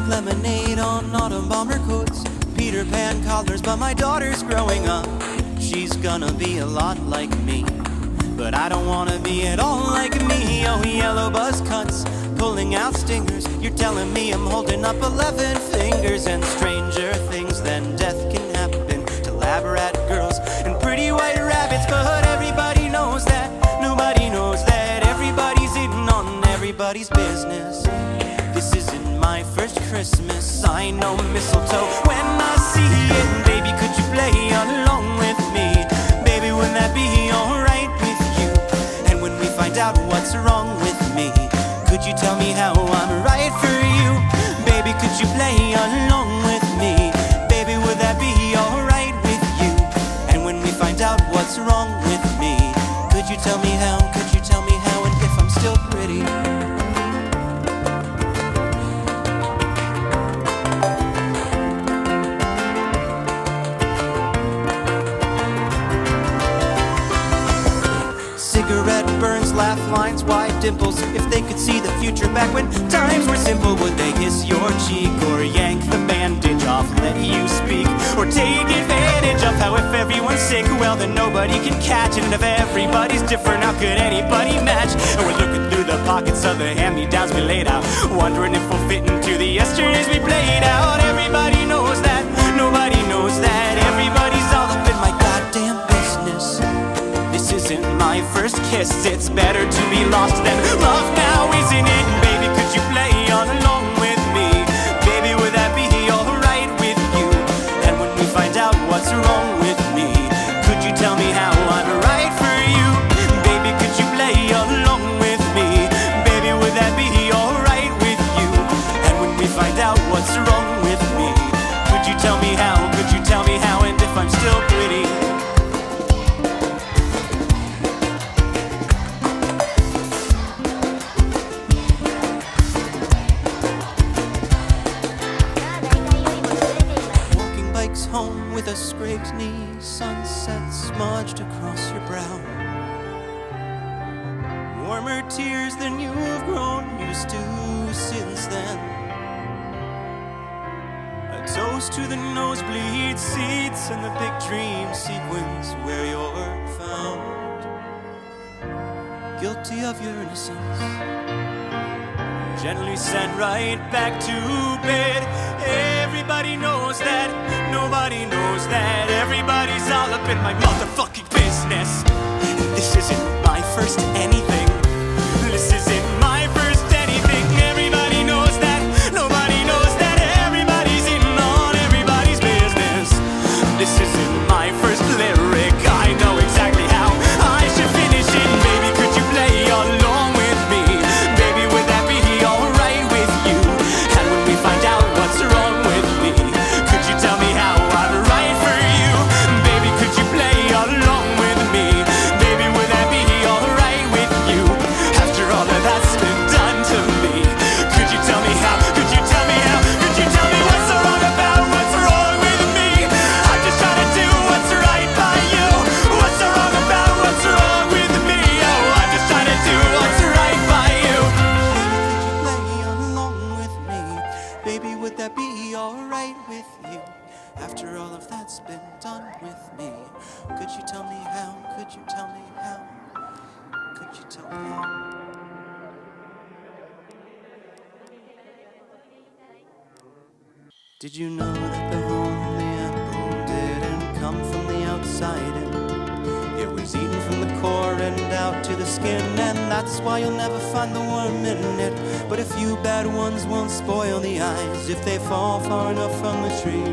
pink lemonade on autumn bomber coats, Peter Pan collars, but my daughter's growing up. She's gonna be a lot like me, but I don't wanna be at all like me. Oh, yellow buzz cuts, pulling out stingers. You're telling me I'm holding up 11 fingers. And stranger things than death can happen to lab rat girls and pretty white rabbits. But everybody knows that, nobody knows that. Everybody's in on everybody's business. This isn't my first Christmas, I know mistletoe when I see it. Baby, could you play along with me? Baby, would that be alright with you? And when we find out what's wrong with me, could you tell me how I'm right for you? Baby, could you play along with me? Baby, would that be alright with you? And when we find out what's wrong with me, could you tell me how? Could you tell me how? And if I'm still pretty? Cigarette burns, laugh lines, wide dimples. If they could see the future back when times were simple, would they kiss your cheek or yank the bandage off, let you speak, or take advantage of how if everyone's sick, well then nobody can catch it. And if everybody's different, how could anybody match? And we're looking through the pockets of the hand-me-downs we laid out, wondering if we'll fit into the yesterdays we played out. Everybody knows that, nobody knows that. Everybody's all up in my goddamn business. This isn't my first kiss, it's better to be lost than loved now, isn't it? Baby, could you play on along with me? Baby, would that be alright with you? And when we find out what's wrong with me, could you tell me how I'm right for you? Baby, could you play along with me? Baby, would that be alright with you? And when we find out what's wrong with me, could you tell me how? Could you tell me how? And if I'm still pretty? Home with a scraped knee, sunset smudged across your brow. Warmer tears than you've grown used to since then. A toast to the nosebleed seats and the big dream sequence where you're found. Guilty of your innocence, gently sent right back to bed. Everybody knows that, nobody knows that. Everybody's all up in my motherfucking business. This isn't my first anything. This isn't my first anything. Everybody knows that, nobody knows that. Everybody's in on everybody's business. This isn't my first lyric. I know exactly how I should finish it. Baby, could you play along with me? Baby, would that be alright with you? And when we find out what's wrong with me, could you tell me how I'm right for you? Baby, could you play along with me? Baby, would that be alright with you? After all of that's been done to me, could you tell me how? Could you tell me how? Could you tell me what's so wrong about what's wrong with me? I'm just trying to do what's right by you. What's so wrong about what's wrong with me? Oh, I'm just trying to do what's right by you. Baby, could you play along with me? Baby, would that be alright with you? After all of that's been done with me, could you tell me how? Could you tell me how? Could you tell me how? Did you know that the lonely apple didn't come from the outside in? It was eaten from the core and out to the skin, and that's why you'll never find the worm in it. But a few bad ones won't spoil the eyes if they fall far enough from the tree.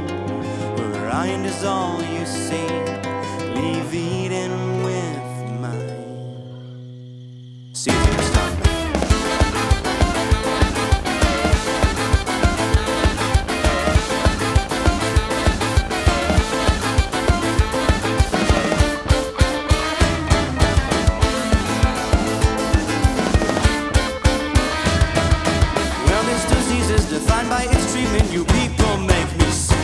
Where rind is all you see, leave Eden with mine. See you start. Defined by its treatment, you people make me sick.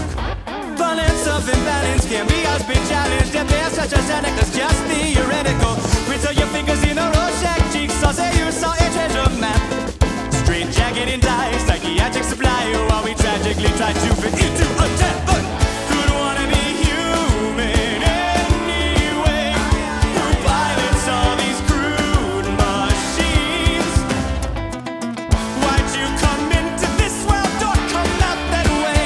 Balance of imbalance can be as big challenged. If there's such as anecdotes, just theoretical. Wrinkle your fingers in a Rorschach cheeks, I'll say you saw a treasure map. Straight jacket and die, psychiatric supply while we quickly tried to fit into a tent, but who'd wanna be human anyway? Who pilots all these crude machines? Why'd you come into this world or come out that way?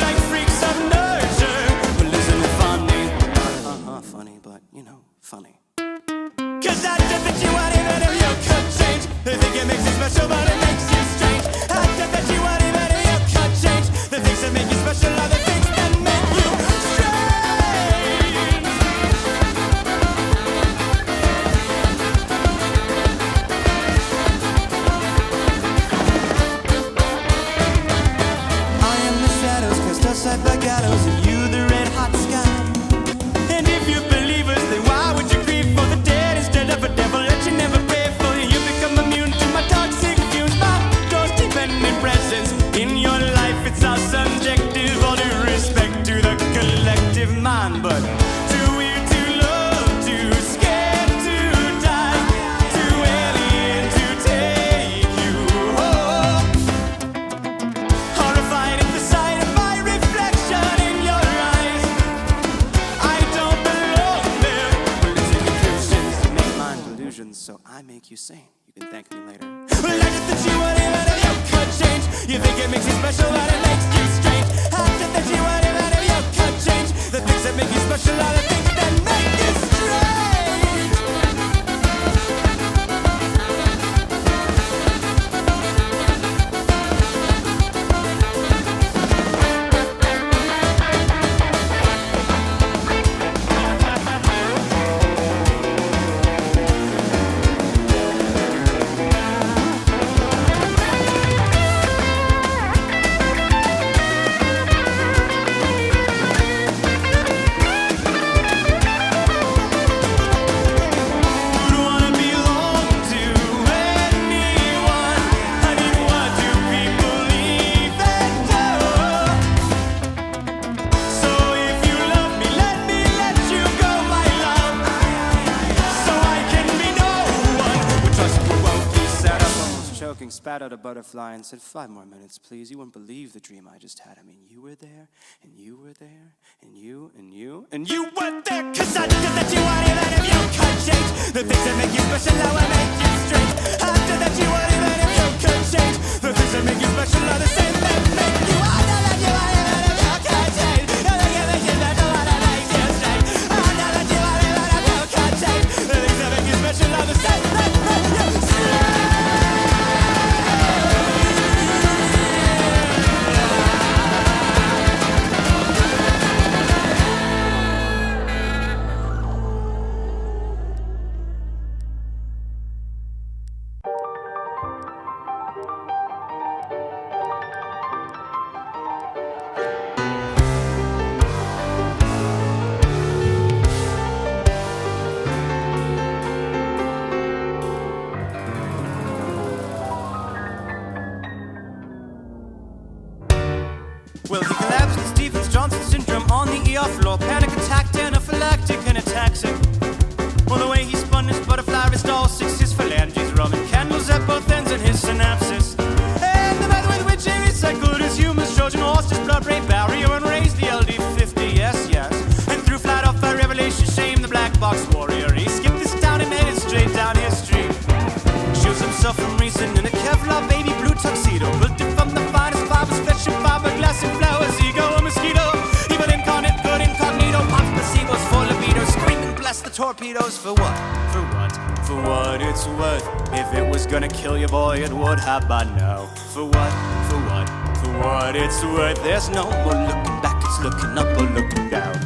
Like freaks of nurture. Well, isn't it funny? Funny, but you know, funny. 'Cause I did that you want even if you could change. They think it makes you special, but it makes you strange. I did that you want even if you could change. The things that make you special are the things that make you strange. I am the shadows cast outside by gallows, and you the red hot sky. And if you believe us, then why would you grieve for the dead instead of a devil that you never pray for? You become immune to my toxic fumes, my dose-dependent presence in your life. It's all subjective, all due respect to the collective mind, but too weird to love, too scared to die, too alien to take you home. Horrified at the sight of my reflection in your eyes. I don't belong there. Religion and Christians make mind delusions, so I make you sane. You can thank me later. Well, I did that you want even if you could change. You think it makes you special, but it makes you strange. I did that you want even if you could change. The things that make you special are the things that make you strange. Who'd wanna belong to anyone? I mean, what do people even do? So if you love me, let me let you go, my love. So I can be no one who trusts you won't be set up. Almost choking, spat out a butterfly and said, 5 more minutes, please. You wouldn't believe the dream I just had. I mean, you were there, and you were there, and you were there. 'Cause I did that you want even if you could change. The things that make you special now will make you strange. I did that you want even if you could change. The things that make you special are the same that make you. I did that you want even if you could change. The things that make you special are the make you strange. I did that you want even if you could change. The things that make you special are the same that make you strange. Well, he collapsed with Stevens-Johnson syndrome on the ER floor. Panic attack, anaphylactic and ataxic. Well, the way he spun his butterfly wrist, all 6 his phalanges, Roman candles at both ends and his synapses. And the method with which he recycled his humus, Trojan horse, his blood-brain barrier, and raised the LD50, yes, yes. And threw flat off by revelation, shame the black box warrior. He skipped this town and headed straight down history. Shields himself from reason in a Kevlar baby blue tuxedo, built it from the finest fibers, flesh and fiberglass and flowers. Ego, a mosquito, evil incarnate, good incognito. Pops placebos for libido, screaming bless the torpedoes. For what? For what? For what it's worth. If it was gonna kill you, boy, it would have by now. For what? For what? For what it's worth. There's no more looking back, it's looking up or looking down.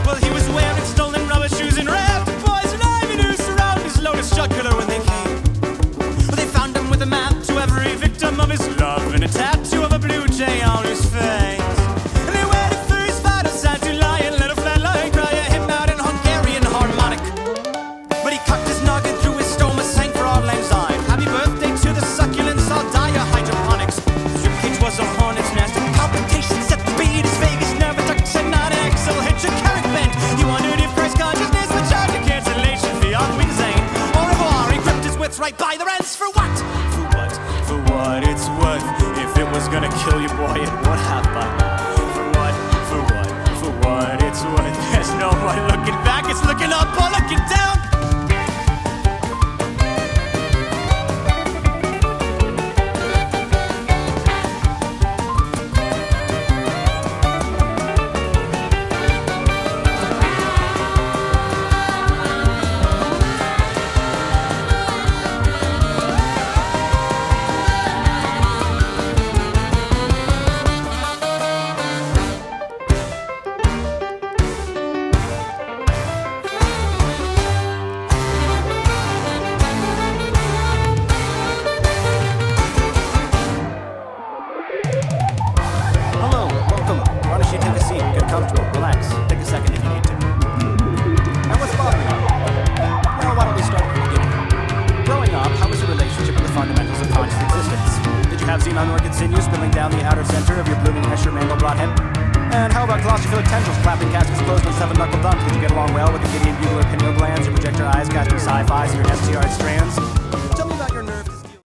Well, he was wearing stolen rubber shoes and wrapped a poison ivy noose around his lotus jugular when they came. Well, they found him with a map to every victim of his love and a tattoo of a blue jay on his face. And they waited for his vital sign to lie and let a flatline cry at him out in Hungarian harmonic. one looking back, it's looking up or looking down. Hello, welcome. Why don't you take a seat, get comfortable, relax, take a second if you need to. And what's bothering you? Well, why don't we start from the beginning? Growing up, how was your relationship with the fundamentals of conscious existence? Did you have xenon orchid sinews spilling down the outer center of your blooming Escher Mandelbrot head? And how about claustrophilic tendrils clapping caskets closed with seven-knuckle thumbs? Did you get along well with the Gideon bugler pineal glands, your projector eyes casting sci-fis, and your STR strands? Till